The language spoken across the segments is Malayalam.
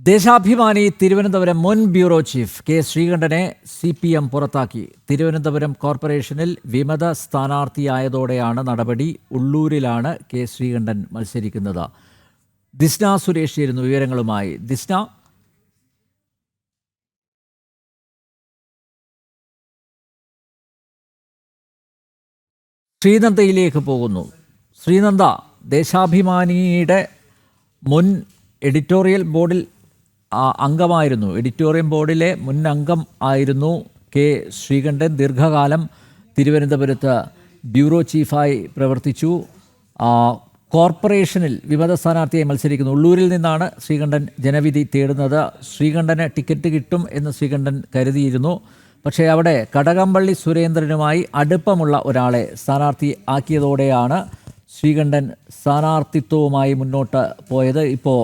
ദേശാഭിമാനി തിരുവനന്തപുരം മുൻ ബ്യൂറോ ചീഫ് കെ ശ്രീകണ്ഠനെ CPM പുറത്താക്കി. തിരുവനന്തപുരം കോർപ്പറേഷനിൽ വിമത സ്ഥാനാർത്ഥിയായതോടെയാണ് നടപടി. ഉള്ളൂരിലാണ് കെ ശ്രീകണ്ഠൻ മത്സരിക്കുന്നത്. ദിസ്ന സുരേഷ് ചേരുന്നു വിവരങ്ങളുമായി. ദിസ്ന, ശ്രീനന്ദയിലേക്ക് പോകുന്നു. ശ്രീനന്ദ, ദേശാഭിമാനിയുടെ മുൻ എഡിറ്റോറിയൽ ബോർഡിൽ അംഗമായിരുന്നു. എഡിറ്റോറിയൽ ബോർഡിലെ മുൻ അംഗം ആയിരുന്നു കെ ശ്രീകണ്ഠൻ. ദീർഘകാലം തിരുവനന്തപുരത്ത് ബ്യൂറോ ചീഫായി പ്രവർത്തിച്ചു. കോർപ്പറേഷനിൽ വിമത സ്ഥാനാർത്ഥിയായി മത്സരിക്കുന്നു. ഉള്ളൂരിൽ നിന്നാണ് ശ്രീകണ്ഠൻ ജനവിധി തേടുന്നത്. ശ്രീകണ്ഠന് ടിക്കറ്റ് കിട്ടും എന്ന് ശ്രീകണ്ഠൻ കരുതിയിരുന്നു. പക്ഷേ അവിടെ കടകംപള്ളി സുരേന്ദ്രനുമായി അടുപ്പമുള്ള ഒരാളെ സ്ഥാനാർത്ഥി ആക്കിയതോടെയാണ് ശ്രീകണ്ഠൻ സ്ഥാനാർത്ഥിത്വവുമായി മുന്നോട്ട് പോയത്. ഇപ്പോൾ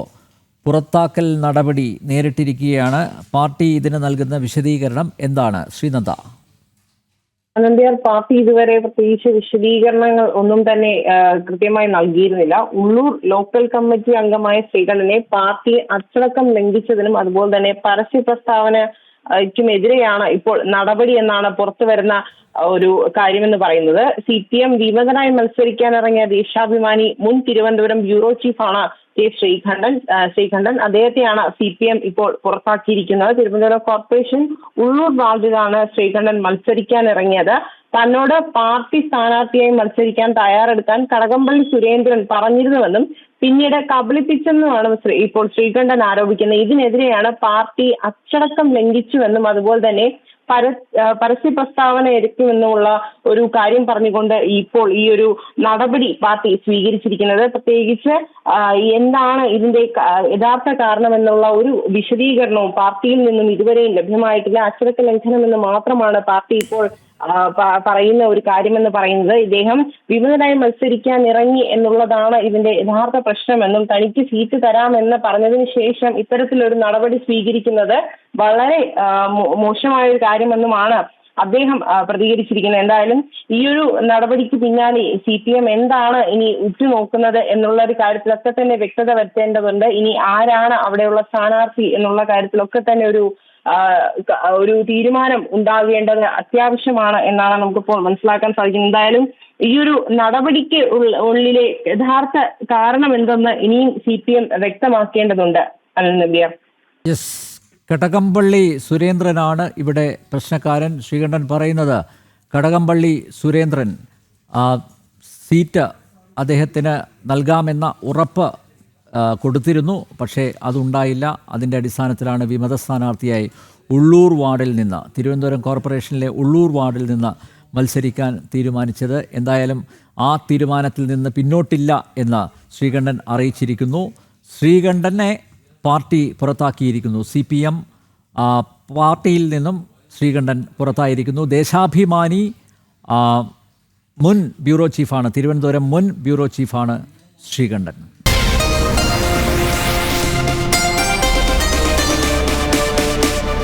പുറത്താക്കൽ നടപടി നേരിട്ടിരിക്കുകയാണ്. പാർട്ടി ഇതിന് നൽകുന്ന വിശദീകരണം എന്താണ് ശ്രീനന്ദ? അനന്ത്യർ, പാർട്ടി ഇതുവരെ പ്രത്യേകിച്ച് വിശദീകരണങ്ങൾ ഒന്നും തന്നെ കൃത്യമായി നൽകിയിരുന്നില്ല. ഉള്ളൂർ ലോക്കൽ കമ്മിറ്റി അംഗമായ ശ്രീകണ്ഠനെ പാർട്ടി അച്ചടക്കം ലംഘിച്ചതിനും അതുപോലെ തന്നെ പരസ്യ പ്രസ്താവനയ്ക്കുമെതിരെയാണ് ഇപ്പോൾ നടപടി എന്നാണ് പുറത്തു വരുന്ന ഒരു കാര്യമെന്ന് പറയുന്നത്. CPM വിമതനായി മത്സരിക്കാനിറങ്ങിയ ദേശാഭിമാനി മുൻ തിരുവനന്തപുരം ബ്യൂറോ ചീഫാണ് കെ ശ്രീകണ്ഠൻ. അദ്ദേഹത്തെയാണ് CPM ഇപ്പോൾ പുറത്താക്കിയിരിക്കുന്നത്. തിരുവനന്തപുരം കോർപ്പറേഷൻ ഉള്ളൂർ വാർഡിലാണ് ശ്രീകണ്ഠൻ മത്സരിക്കാനിറങ്ങിയത്. തന്നോട് പാർട്ടി സ്ഥാനാർത്ഥിയായി മത്സരിക്കാൻ തയ്യാറെടുക്കാൻ കടകംപള്ളി സുരേന്ദ്രൻ പറഞ്ഞിരുന്നുവെന്നും പിന്നീട് കബളിപ്പിച്ചെന്നുമാണ് ഇപ്പോൾ ശ്രീകണ്ഠൻ ആരോപിക്കുന്നത്. ഇതിനെതിരെയാണ് പാർട്ടി അച്ചടക്കം ലംഘിച്ചുവെന്നും അതുപോലെ തന്നെ പരസ്യ പ്രസ്താവന എടുക്കുമെന്നുള്ള ഒരു കാര്യം പറഞ്ഞുകൊണ്ട് ഇപ്പോൾ ഈ ഒരു നടപടി പാർട്ടി സ്വീകരിച്ചിരിക്കുന്നത്. പ്രത്യേകിച്ച് എന്താണ് ഇതിന്റെ യഥാർത്ഥ കാരണം എന്നുള്ള ഒരു വിശദീകരണവും പാർട്ടിയിൽ നിന്നും ഇതുവരെയും ലഭ്യമായിട്ടില്ല. അച്ചടക്ക ലംഘനം എന്ന് മാത്രമാണ് പാർട്ടി ഇപ്പോൾ പറയുന്ന ഒരു കാര്യമെന്ന് പറയുന്നത്. ഇദ്ദേഹം വിമതനായി മത്സരിക്കാൻ ഇറങ്ങി എന്നുള്ളതാണ് ഇതിന്റെ യഥാർത്ഥ പ്രശ്നമെന്നും തനിക്ക് സീറ്റ് തരാമെന്ന് പറഞ്ഞതിന് ശേഷം ഇത്തരത്തിലൊരു നടപടി സ്വീകരിക്കുന്നത് വളരെ മോശമായ ഒരു കാര്യമെന്നുമാണ് അദ്ദേഹം പ്രതികരിച്ചിരിക്കുന്നത്. എന്തായാലും ഈ ഒരു നടപടിക്ക് പിന്നാലെ CPM എന്താണ് ഇനി ഉറ്റുനോക്കുന്നത് എന്നുള്ള ഒരു കാര്യത്തിലൊക്കെ തന്നെ വ്യക്തത വരുത്തേണ്ടതുണ്ട്. ഇനി ആരാണ് അവിടെയുള്ള സ്ഥാനാർത്ഥി എന്നുള്ള കാര്യത്തിലൊക്കെ തന്നെ ഒരു തീരുമാനം ഉണ്ടാകേണ്ടത് അത്യാവശ്യമാണ് എന്നാണ് നമുക്കിപ്പോൾ മനസ്സിലാക്കാൻ സാധിക്കുന്നത്. എന്തായാലും ഈ ഒരു നടപടിക്ക് ഉള്ളിലെ യഥാർത്ഥ കാരണം എന്തെന്ന് ഇനിയും CPM വ്യക്തമാക്കേണ്ടതുണ്ട്. അനന്ത്യർ, കടകംപള്ളി സുരേന്ദ്രനാണ് ഇവിടെ പ്രശ്നക്കാരൻ. ശ്രീകണ്ഠൻ പറയുന്നത് കടകംപള്ളി സുരേന്ദ്രൻ സീറ്റ് അദ്ദേഹത്തിന് നൽകാമെന്ന ഉറപ്പ് കൊടുത്തിരുന്നു. പക്ഷേ അതുണ്ടായില്ല. അതിൻ്റെ അടിസ്ഥാനത്തിലാണ് വിമത സ്ഥാനാർത്ഥിയായി ഉള്ളൂർ വാർഡിൽ നിന്ന്, തിരുവനന്തപുരം കോർപ്പറേഷനിലെ ഉള്ളൂർ വാർഡിൽ നിന്ന് മത്സരിക്കാൻ തീരുമാനിച്ചത്. എന്തായാലും ആ തീരുമാനത്തിൽ നിന്ന് പിന്നോട്ടില്ല എന്ന് ശ്രീകണ്ഠൻ അറിയിച്ചിരിക്കുന്നു. ശ്രീകണ്ഠനെ പാർട്ടി പുറത്താക്കിയിരിക്കുന്നു. CPM പാർട്ടിയിൽ നിന്നും ശ്രീകണ്ഠൻ പുറത്തായിരിക്കുന്നു. ദേശാഭിമാനി മുൻ ബ്യൂറോ ചീഫാണ്, തിരുവനന്തപുരം മുൻ ബ്യൂറോ ചീഫാണ് ശ്രീകണ്ഠൻ.